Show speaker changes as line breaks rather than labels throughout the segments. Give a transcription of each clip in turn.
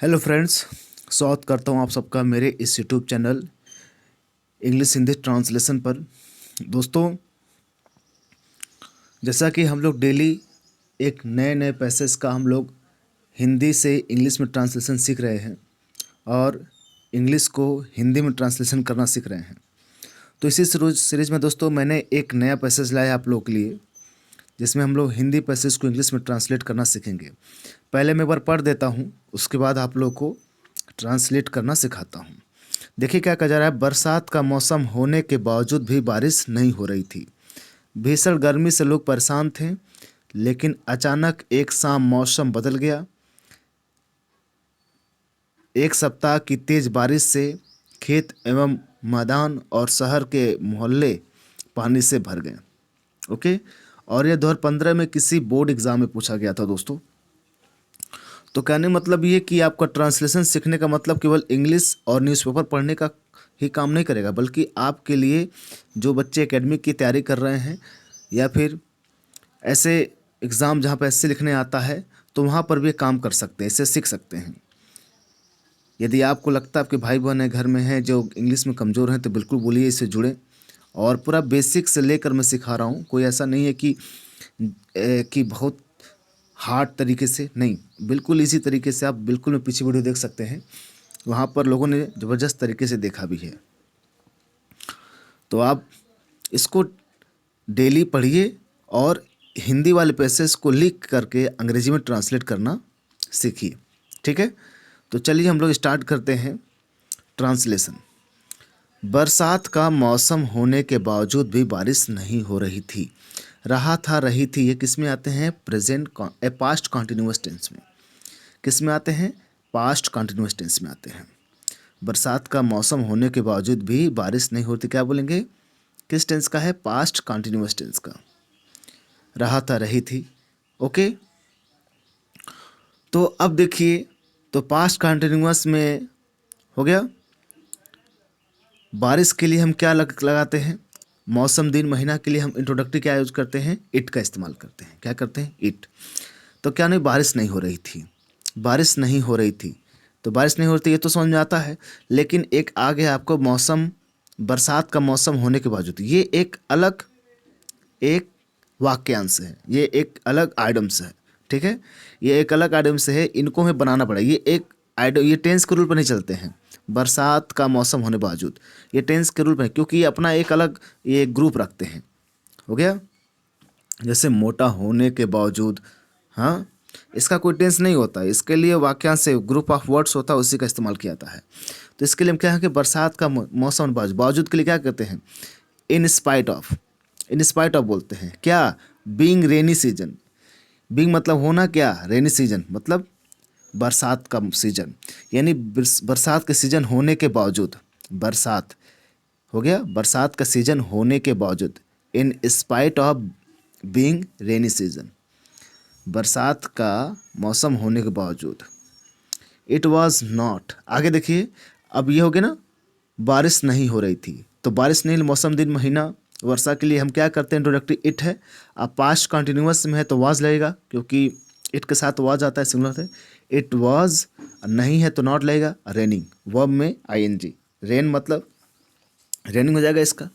Hello friends, स्वागत करता हूँ आप सबका मेरे इस YouTube channel English Hindi translation पर। दोस्तों, जैसा कि हम लोग डेली एक नए नए पैसेज का हम लोग हिंदी से इंग्लिश में ट्रांसलेशन सीख रहे हैं और इंग्लिश को हिंदी में ट्रांसलेशन करना सीख रहे हैं। तो इसी सीरीज में दोस्तों मैंने एक नया पैसेज लाया आप लोगों के लिए, जिसमें हम लोग हिंदी पैसेज को इंग्लिश में ट्रांसलेट करना सीखेंगे। पहले मैं एक बार पढ़ देता हूँ, उसके बाद आप लोग को ट्रांसलेट करना सिखाता हूँ। देखिए क्या कहा जा रहा है। बरसात का मौसम होने के बावजूद भी बारिश नहीं हो रही थी। भीषण गर्मी से लोग परेशान थे, लेकिन अचानक एक शाम मौसम बदल गया। एक सप्ताह की तेज बारिश से खेत एवं मैदान और शहर के मोहल्ले पानी से भर गए। ओके, और यह 2015 में किसी बोर्ड एग्जाम में पूछा गया था दोस्तों। तो कहने मतलब ये कि आपका ट्रांसलेशन सीखने का मतलब केवल इंग्लिश और न्यूज़पेपर पढ़ने का ही काम नहीं करेगा, बल्कि आपके लिए जो बच्चे एकेडमिक की तैयारी कर रहे हैं या फिर ऐसे एग्ज़ाम जहाँ पर ऐसे लिखने आता है, तो वहाँ पर भी काम कर सकते हैं, इसे सीख सकते हैं। यदि आपको लगता है आपके भाई बहन है घर में हैं जो इंग्लिश में कमज़ोर हैं, तो बिल्कुल बोलिए, इससे जुड़ें। और पूरा बेसिक से लेकर मैं सिखा रहा हूँ, कोई ऐसा नहीं है कि बहुत हार्ड तरीके से नहीं, बिल्कुल इसी तरीके से। आप बिल्कुल में पीछे वीडियो देख सकते हैं, वहाँ पर लोगों ने ज़बरदस्त तरीके से देखा भी है। तो आप इसको डेली पढ़िए और हिंदी वाले पैसेज को लिख करके अंग्रेजी में ट्रांसलेट करना सीखिए, ठीक है। तो चलिए हम लोग स्टार्ट करते हैं ट्रांसलेशन। बरसात का मौसम होने के बावजूद भी बारिश नहीं हो रही थी। रही थी, ये किस में आते हैं? पास्ट कॉन्टिन्यूअस टेंस में। किस में आते हैं? पास्ट कॉन्टिन्यूअस टेंस में आते हैं। बरसात का मौसम होने के बावजूद भी बारिश नहीं होती, क्या बोलेंगे? किस टेंस का है? पास्ट कॉन्टिन्यूअस टेंस का। रही थी। ओके, तो अब देखिए, तो पास्ट कॉन्टिन्यूअस में हो गया। बारिश के लिए हम क्या लगाते हैं? मौसम, दिन, महीना के लिए हम इंट्रोडक्टरी क्या यूज करते हैं? इट का इस्तेमाल करते हैं। क्या करते हैं? इट। तो क्या नहीं, बारिश नहीं हो रही थी। बारिश नहीं हो रही थी, तो बारिश नहीं हो रही थी, ये तो समझ में आता है। लेकिन एक आगे आपको मौसम, बरसात का मौसम होने के बावजूद, ये एक वाक्यांश है, ये एक अलग आइटम्स है, ठीक है। ये एक अलग आइटम्स है, इनको हमें बनाना पड़ेगा। ये टेंस के रूल पर नहीं चलते हैं। बरसात का मौसम होने बावजूद ये टेंस के रूल पर, क्योंकि ये अपना एक अलग ये ग्रुप रखते हैं। हो गया। जैसे मोटा होने के बावजूद, हाँ, इसका कोई टेंस नहीं होता। इसके लिए वाक्यांश से ग्रुप ऑफ वर्ड्स होता है, उसी का इस्तेमाल किया जाता है। तो इसके लिए हम क्या है कि बरसात का मौसम, बावजूद के लिए क्या कहते हैं? इन spite of. In spite of बोलते हैं क्या? Being rainy season. बीइंग मतलब होना, क्या? रेनी सीजन मतलब बरसात का सीजन, यानी बरसात के सीजन होने के बावजूद। बरसात हो गया, बरसात का सीजन होने के बावजूद। इन spite of being rainy season, बरसात का मौसम होने के बावजूद। इट वॉज नॉट, आगे देखिए, अब ये हो गया ना, बारिश नहीं हो रही थी। तो बारिश नहीं, मौसम, दिन, महीना, वर्षा के लिए हम क्या करते हैं? इंट्रोडक्टरी इट है। अब पास्ट कंटिन्यूअस में है तो वाज लगेगा, क्योंकि इट के साथ वाज आता है, सिंगुलर है। इट वाज, नहीं है तो नॉट लगेगा। रेनिंग, वर्ब में आईएनजी। रेन मतलब रेनिंग हो जाएगा इसका।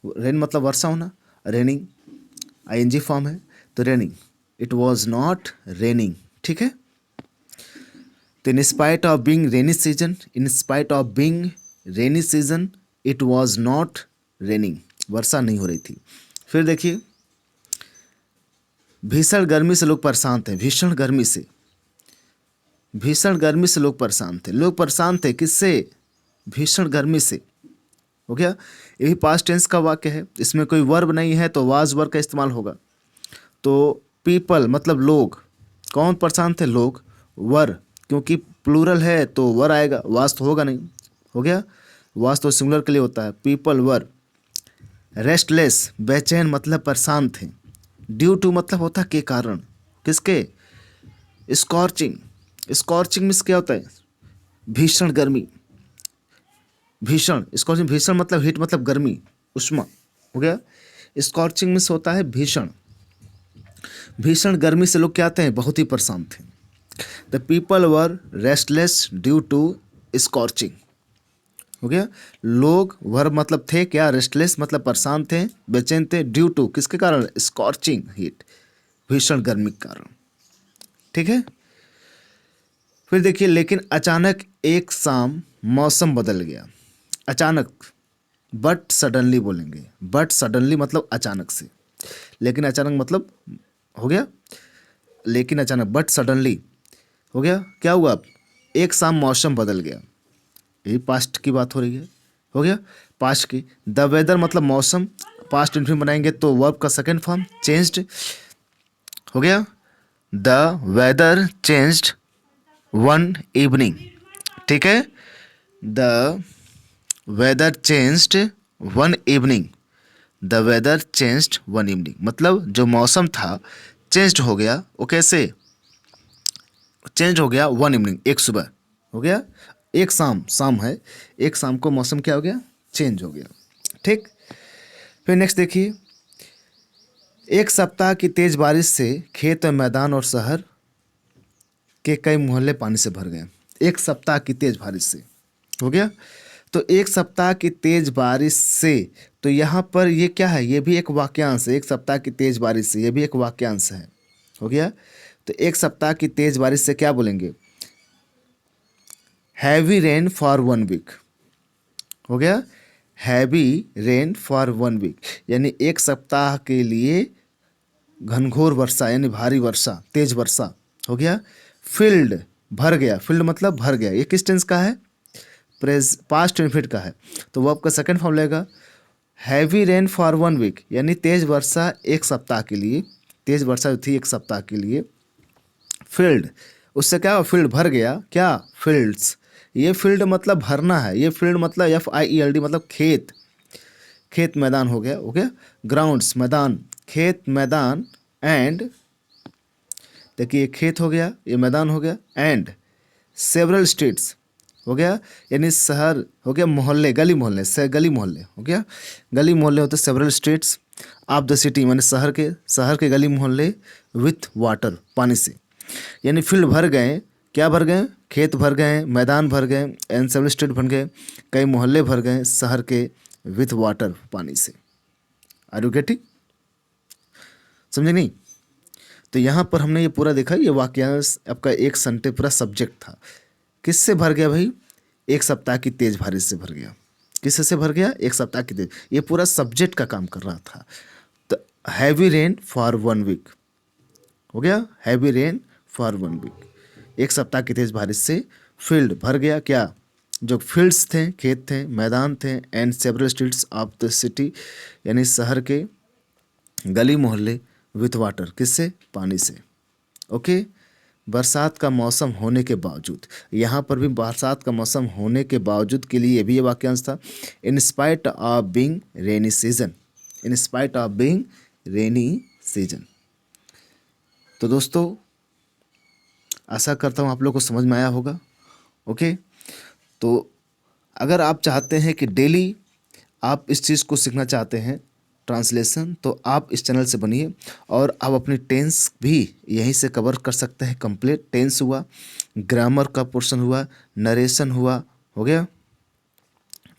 रेन मतलब वर्षा होना, रेनिंग आईएनजी फॉर्म है, तो raining. It was not raining, ठीक है। तो in spite of being rainy season, in spite of being rainy season, it was not raining, वर्षा नहीं हो रही थी। फिर देखिए, भीषण गर्मी से लोग परेशान थे। भीषण गर्मी से, भीषण गर्मी से लोग परेशान थे। लोग परेशान थे किससे? भीषण गर्मी से। हो गया। ये भी पास्ट टेंस का वाक्य है, इसमें कोई वर्ब नहीं है, तो वाज वर्ब का इस्तेमाल होगा। तो पीपल मतलब लोग, कौन परेशान थे? लोग। वर, क्योंकि प्लूरल है तो वर आएगा, वास तो होगा नहीं। हो गया, वास तो सिंगुलर के लिए होता है। पीपल वर रेस्टलेस, बेचैन मतलब परेशान थे। ड्यू टू मतलब होता है के कारण, किसके? स्कॉर्चिंग। स्कॉर्चिंग मीन्स क्या होता है? भीषण गर्मी। भीषण, स्कॉर्चिंग, भीषण मतलब हीट मतलब गर्मी, उष्मा। हो गया। स्कॉर्चिंग मीन्स होता है भीषण। भीषण गर्मी से लोग क्या थे? बहुत ही परेशान थे। The people were restless due to scorching. हो गया। लोग वर मतलब थे क्या, रेस्टलेस मतलब परेशान थे, बेचैन थे, ड्यू टू किसके कारण, स्कॉर्चिंग हीट, भीषण गर्मी के कारण। ठीक है। फिर देखिए, लेकिन अचानक एक शाम मौसम बदल गया। अचानक, बट सडनली बोलेंगे, बट सडनली मतलब अचानक से, लेकिन अचानक मतलब हो गया, लेकिन अचानक, बट सडनली हो गया, क्या हुआ, एक शाम मौसम बदल गया। यही पास्ट की बात हो रही है। हो गया पास्ट की। द वेदर मतलब मौसम, पास्ट इन्फिनिट बनाएंगे तो वर्ब का सेकंड फॉर्म चेंज्ड। हो गया, the weather changed one evening. ठीक है, the weather changed one evening, the weather changed one evening मतलब जो मौसम था चेंज्ड हो गया। वो कैसे चेंज हो गया, वन इवनिंग एक सुबह। हो गया, एक शाम, शाम है, एक शाम को मौसम क्या हो गया, चेंज हो गया। ठीक। फिर नेक्स्ट देखिए, एक सप्ताह की तेज बारिश से खेत और मैदान और शहर के कई मोहल्ले पानी से भर गए। एक सप्ताह की तेज बारिश से। हो गया। तो एक सप्ताह की तेज बारिश से, तो यहाँ पर ये क्या है, ये भी एक वाक्यांश है। एक सप्ताह की तेज बारिश से, ये भी एक वाक्यांश है। हो गया। तो एक सप्ताह की तेज बारिश से क्या बोलेंगे, heavy rain for one week. हो गया, heavy rain for one week यानी एक सप्ताह के लिए घनघोर वर्षा यानी भारी वर्षा, तेज वर्षा। हो गया। फील्ड भर गया, फील्ड मतलब भर गया, ये किस टेंस का है, प्रेज पास्ट इनफिनिट का है, तो वो आपका सेकंड फॉर्म लेगा। Heavy rain for one week यानी तेज वर्षा एक सप्ताह के लिए, तेज वर्षा जो थी एक सप्ताह के लिए। फील्ड, उससे क्या हुआ, फील्ड भर गया, क्या, फील्ड्स, ये फील्ड मतलब भरना है, ये फील्ड मतलब FIELD मतलब खेत, खेत मैदान हो गया। हो गया, ग्राउंड्स मैदान, खेत मैदान, एंड देखिए ये खेत हो गया, ये मैदान हो गया, एंड सेवरल स्ट्रीट्स हो गया, यानी शहर हो गया, मोहल्ले, गली मोहल्ले से, गली मोहल्ले हो गया, गली मोहल्ले होते several streets of the city माने शहर के गली मोहल्ले विथ वाटर पानी से, यानी फील्ड भर गए, क्या भर गए, खेत भर गए, मैदान भर गए, एंड सेवरल स्ट्रीट भर गए, कई मोहल्ले भर गए शहर के विथ वाटर पानी से। आर यू गेटिंग, समझे नहीं। तो यहाँ पर हमने ये पूरा देखा, ये वाक्यांश आपका एक सेंटेंस पूरा सब्जेक्ट था। किससे भर गया भाई, एक सप्ताह की तेज बारिश से भर गया। किससे से भर गया, एक सप्ताह की तेज, ये पूरा सब्जेक्ट का काम कर रहा था। तो heavy rain for one week हो गया, heavy rain for one week, एक सप्ताह की तेज बारिश से फील्ड भर गया, क्या, जो फील्ड्स थे, खेत थे, मैदान थे, and several streets of the city यानी शहर के गली मोहल्ले विथ वाटर किससे, पानी से। ओके। बरसात का मौसम होने के बावजूद, यहाँ पर भी बरसात का मौसम होने के बावजूद के लिए भी ये वाक्यांश था, इन spite of being rainy season, in spite of being rainy season. तो दोस्तों आशा करता हूँ आप लोग को समझ में आया होगा। ओके। तो अगर आप चाहते हैं कि डेली आप इस चीज़ को सीखना चाहते हैं ट्रांसलेशन, तो आप इस चैनल से बनिए और आप अपनी टेंस भी यहीं से कवर कर सकते हैं। कंप्लीट टेंस हुआ, ग्रामर का पोर्शन हुआ, नरेशन हुआ, हो गया,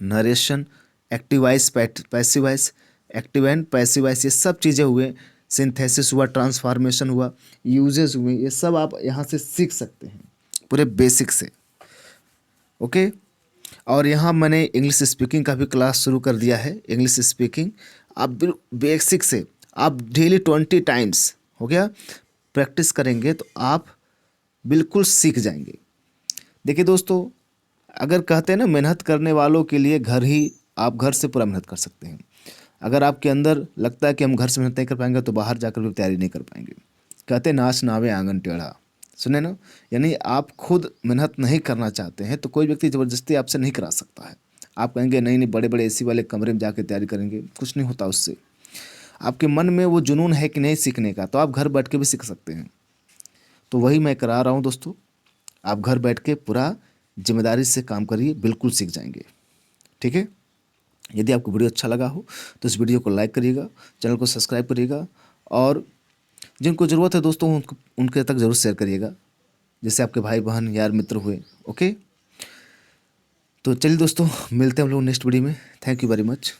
narration, active voice, passive voice, active and passive voice, ये सब चीज़ें हुए, सिंथेसिस हुआ, ट्रांसफॉर्मेशन हुआ, यूजेस हुए, ये सब आप यहाँ से सीख सकते हैं पूरे बेसिक से। ओके। और यहाँ मैंने इंग्लिश स्पीकिंग का भी क्लास शुरू कर दिया है। इंग्लिश स्पीकिंग आप बेसिक से आप डेली 20 टाइम्स हो गया प्रैक्टिस करेंगे तो आप बिल्कुल सीख जाएंगे। देखिए दोस्तों, अगर कहते हैं ना मेहनत करने वालों के लिए घर ही, आप घर से पूरा मेहनत कर सकते हैं। अगर आपके अंदर लगता है कि हम घर से मेहनत नहीं कर पाएंगे तो बाहर जाकर भी तैयारी नहीं कर पाएंगे। कहते हैं नाच नावे आंगन टेढ़ा, सुने ना, यानी आप खुद मेहनत नहीं करना चाहते हैं तो कोई व्यक्ति ज़बरदस्ती आपसे नहीं करा सकता है। आप कहेंगे नहीं नहीं बड़े बड़े AC वाले कमरे में जाकर तैयारी करेंगे, कुछ नहीं होता उससे। आपके मन में वो जुनून है कि नहीं सीखने का, तो आप घर बैठ के भी सीख सकते हैं। तो वही मैं करा रहा हूँ दोस्तों, आप घर बैठ के पूरा जिम्मेदारी से काम करिए, बिल्कुल सीख जाएंगे। ठीक है। यदि आपको वीडियो अच्छा लगा हो तो इस वीडियो को लाइक करिएगा, चैनल को सब्सक्राइब करिएगा, और जिनको ज़रूरत है दोस्तों उनके तक ज़रूर शेयर करिएगा। जैसे आपके भाई बहन यार मित्र हुए। ओके, तो चलिए दोस्तों, मिलते हैं हम लोग नेक्स्ट वीडियो में। Thank you very much.